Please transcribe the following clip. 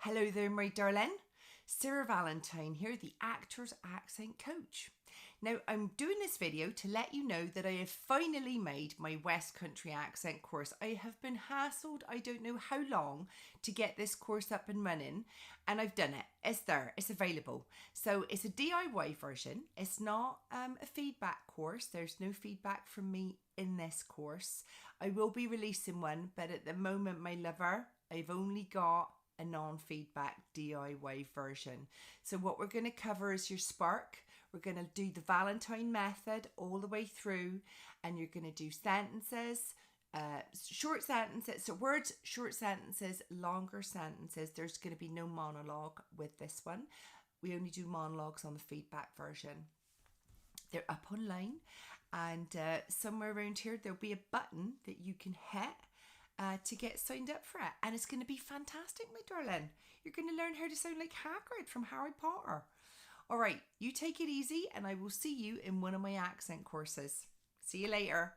Hello there, my darling. Sarah Valentine here, the actor's accent coach. Now, I'm doing this video to let you know that I have finally made my West Country accent course. I have been hassled, I don't know how long, to get this course up and running, and I've done it. It's there, it's available. So it's a DIY version. It's not a feedback course. There's no feedback from me in this course. I will be releasing one, but at the moment, my lover, I've only got a non-feedback DIY version. So what we're going to cover is your spark. We're going to do the Valentine method all the way through, and you're going to do sentences, short sentences, so words, short sentences, longer sentences. There's going to be no monologue with this one. We only do monologues on the feedback version. They're up online, and somewhere around here there'll be a button that you can hit to get signed up for it, and it's going to be fantastic, my darling. You're going to learn how to sound like Hagrid from Harry Potter. All right, you take it easy, and I will see you in one of my accent courses. See you later.